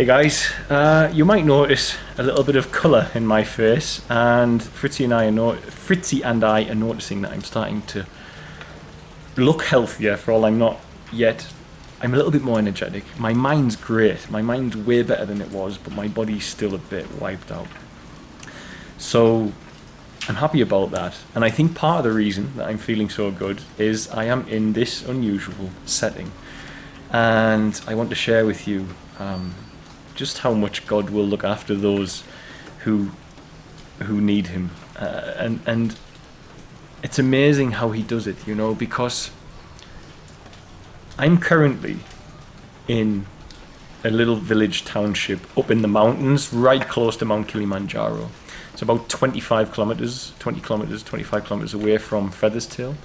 Hey guys, you might notice a little bit of colour in my face, and Fritzy and I are noticing that I'm starting to look healthier. For all I'm not yet, I'm a little bit more energetic. My mind's great. My mind's way better than it was, but my body's still a bit wiped out. So I'm happy about that, and I think part of the reason that I'm feeling so good is I am in this unusual setting, and I want to share with you just how much God will look after those who need Him, and it's amazing how He does it, because I'm currently in a little village township up in the mountains, right close to Mount Kilimanjaro. It's about 25 kilometers away from FeathersTale,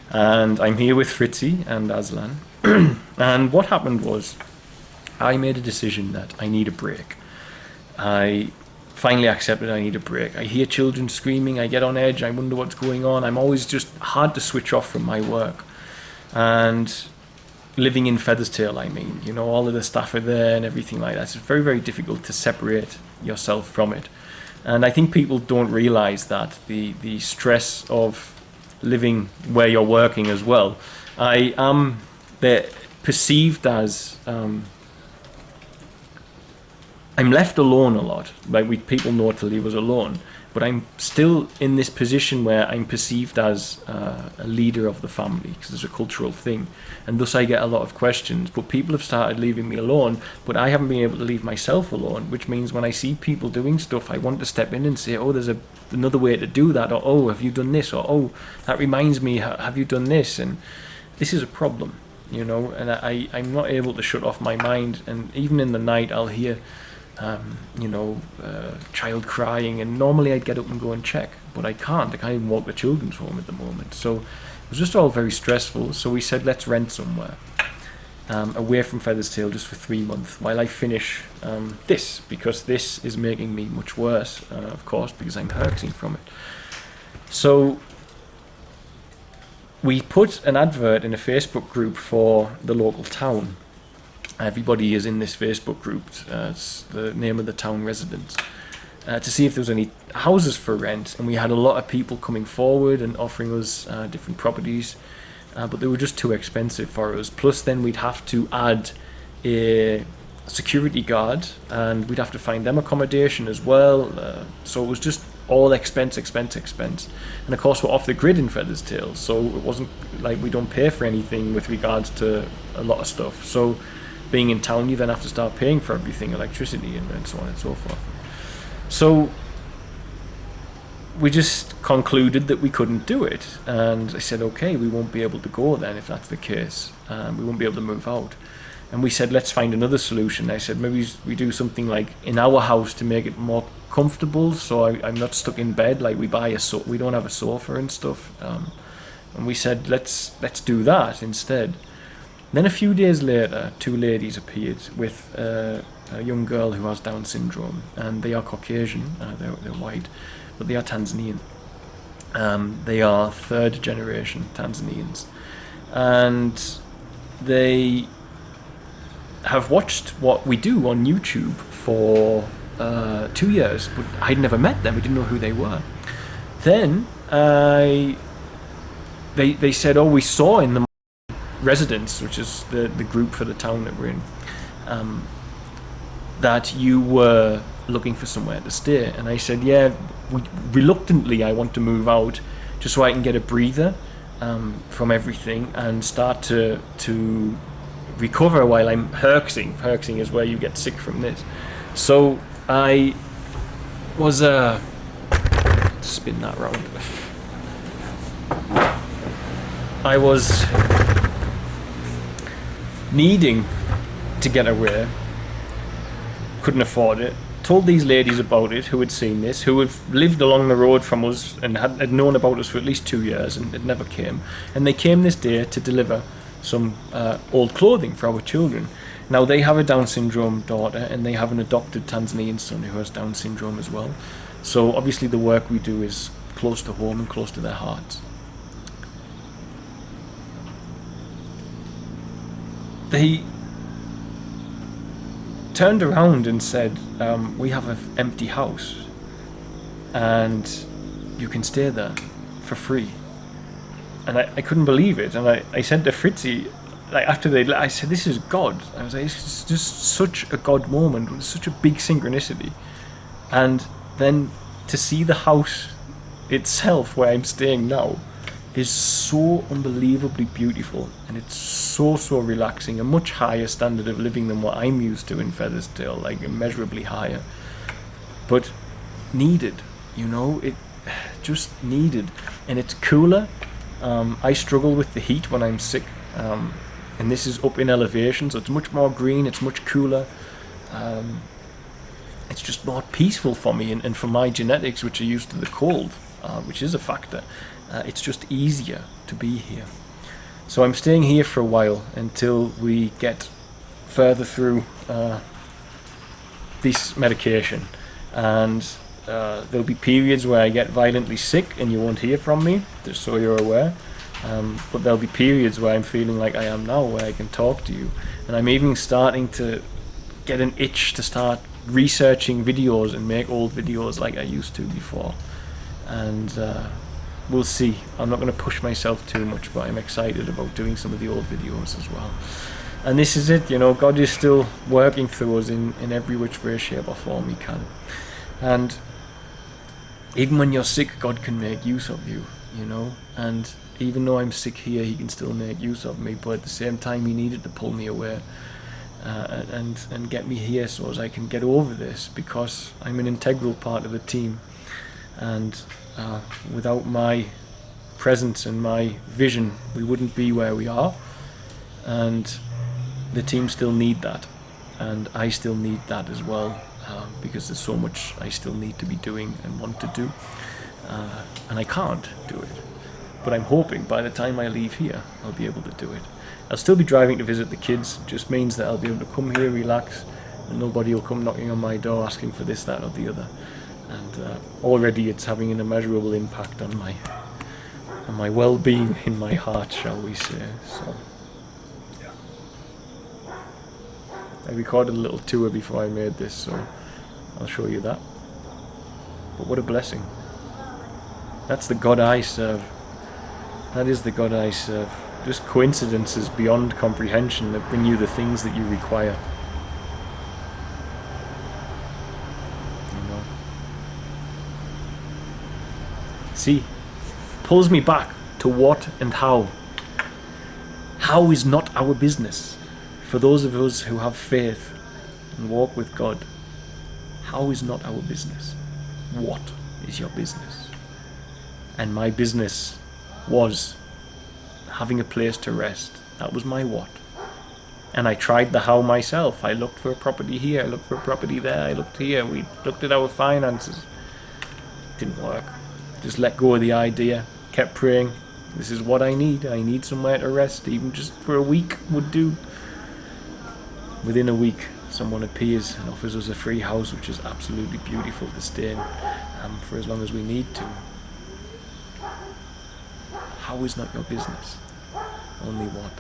and I'm here with Fritzy and Aslan. And what happened was, I made a decision that I need a break. I finally accepted I need a break. I hear children screaming, I get on edge, I wonder what's going on. I'm always just hard to switch off from my work. And living in FeathersTale, all of the staff are there and everything like that. It's very, very difficult to separate yourself from it. And I think people don't realize that, the stress of living where you're working as well. They're perceived as... I'm left alone a lot. People know to leave us alone, but I'm still in this position where I'm perceived as a leader of the family, because it's a cultural thing, and thus I get a lot of questions. But people have started leaving me alone, but I haven't been able to leave myself alone, which means when I see people doing stuff, I want to step in and say, oh, there's another way to do that, or oh, have you done this, or oh, that reminds me, have you done this? And this is a problem, and I'm not able to shut off my mind, and even in the night I'll hear child crying, and normally I'd get up and go and check, but I can't even walk the children's home at the moment. So it was just all very stressful. So we said, let's rent somewhere away from FeathersTale just for 3 months while I finish this, because this is making me much worse, of course, because I'm hurting from it. So we put an advert in a Facebook group for the local town. Everybody is in this Facebook group, it's the name of the town residents, to see if there was any houses for rent. And we had a lot of people coming forward and offering us different properties, but they were just too expensive for us. Plus then we'd have to add a security guard, and we'd have to find them accommodation as well. So it was just all expense. And of course we're off the grid in FeathersTale, so it wasn't like we don't pay for anything with regards to a lot of stuff. So being in town, you then have to start paying for everything, electricity and so on and so forth. So we just concluded that we couldn't do it, and I said, okay, we won't be able to go then if that's the case. We won't be able to move out. And we said, let's find another solution. I said, maybe we do something like in our house to make it more comfortable, so I'm not stuck in bed. Like we don't have a sofa and stuff. And we said, let's do that instead. Then a few days later, 2 ladies appeared with a young girl who has Down syndrome, and they are Caucasian, they're white, but they are Tanzanian. They are 3rd generation Tanzanians, and they have watched what we do on YouTube for 2 years, but I'd never met them. I didn't know who they were. Then they said, oh, we saw in the residents, which is the group for the town that we're in, that you were looking for somewhere to stay. And I said, yeah, reluctantly I want to move out just so I can get a breather from everything and start to recover while I'm herxing. Herxing is where you get sick from this. So I was spin that round. I was needing to get away, couldn't afford it. Told these ladies about it, who had seen this, who have lived along the road from us and had known about us for at least 2 years, and it never came. And they came this day to deliver some old clothing for our children. Now they have a Down syndrome daughter, and they have an adopted Tanzanian son who has Down syndrome as well. So obviously the work we do is close to home and close to their hearts. turned around and said, we have an empty house and you can stay there for free. And I couldn't believe it. And I said to Fritzy, like after I said, this is God. I was like, it's just such a God moment. It was such a big synchronicity. And then to see the house itself where I'm staying now is so unbelievably beautiful, and it's so relaxing, a much higher standard of living than what I'm used to in FeathersTale, like immeasurably higher, but needed, you know, it just needed. And it's cooler. I struggle with the heat when I'm sick, and this is up in elevation, so it's much more green, it's much cooler. It's just more peaceful for me, and for my genetics, which are used to the cold, which is a factor, it's just easier to be here. So I'm staying here for a while until we get further through this medication, and there'll be periods where I get violently sick and you won't hear from me, just so you're aware. But there'll be periods where I'm feeling like I am now, where I can talk to you, and I'm even starting to get an itch to start researching videos and make old videos like I used to before. And we'll see. I'm not going to push myself too much, but I'm excited about doing some of the old videos as well. And this is it, you know, God is still working through us in every which way, shape or form He can. And even when you're sick, God can make use of you, you know. And even though I'm sick here, He can still make use of me, but at the same time He needed to pull me away and get me here so as I can get over this, because I'm an integral part of the team, and without my presence and my vision we wouldn't be where we are, and the team still need that, and I still need that as well, because there's so much I still need to be doing and want to do, and I can't do it. But I'm hoping by the time I leave here, I'll be able to do it. I'll still be driving to visit the kids. It just means that I'll be able to come here, relax, and nobody will come knocking on my door asking for this, that, or the other. And already it's having an immeasurable impact on my well-being in my heart, shall we say. So I recorded a little tour before I made this, so I'll show you that. But what a blessing. That's the God I serve. That is the God I serve. Just coincidences beyond comprehension that bring you the things that you require. You know. See, pulls me back to what and how. How is not our business. For those of us who have faith and walk with God, how is not our business. What is your business? And my business was having a place to rest. That was my what. And I tried the how myself. I looked for a property here, I looked for a property there, I looked here, we looked at our finances. Didn't work. Just let go of the idea, kept praying. This is what I need. I need somewhere to rest, even just for a week would do. Within a week, someone appears and offers us a free house, which is absolutely beautiful to stay in for as long as we need to. How is not your business? Only what?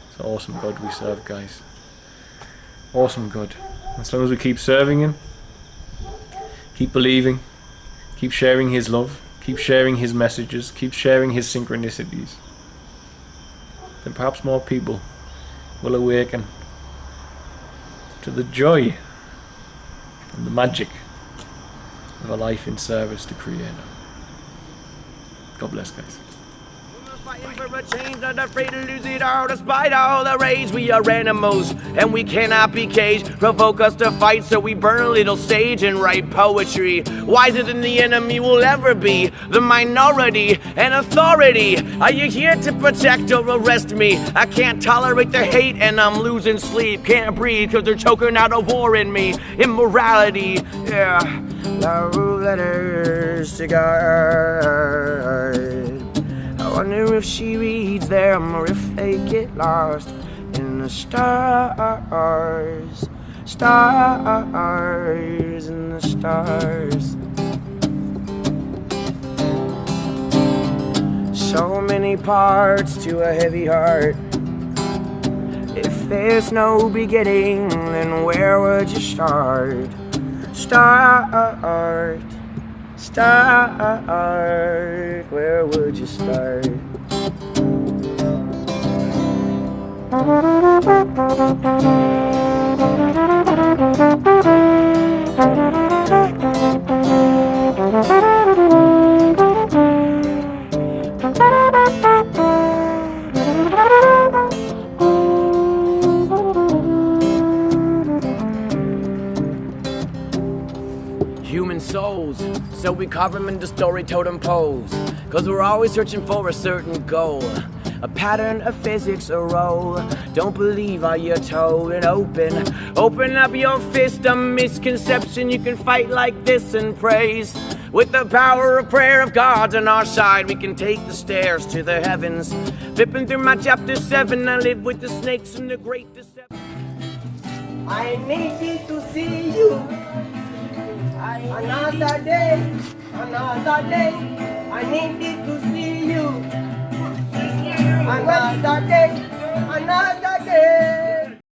It's an awesome God we serve, guys. Awesome God. As long as we keep serving Him, keep believing, keep sharing His love, keep sharing His messages, keep sharing His synchronicities, then perhaps more people will awaken to the joy and the magic of a life in service to Creator. God bless, guys. Fighting for a change, not afraid to lose it all. Despite all the rage, we are animals and we cannot be caged. Provoke us to fight, so we burn a little sage and write poetry. Wiser than the enemy will ever be, the minority and authority. Are you here to protect or arrest me? I can't tolerate the hate and I'm losing sleep. Can't breathe cause they're choking out a war in me. Immorality, yeah. Love letters to God. I wonder if she reads them or if they get lost in the stars. Stars in the stars. So many parts to a heavy heart. If If there's no beginning, then where would you start? Start. Where would you start? Human souls, so we carve them into story totem poles, 'cause we're always searching for a certain goal, a pattern of physics, a role. Don't believe all you're told and open up your fist. A misconception, you can fight like this and praise. With the power of prayer of God's on our side, we can take the stairs to the heavens. Flipping through my chapter 7, I live with the snakes and the great deception. I need to see you. Another day, I need to see you. Another day.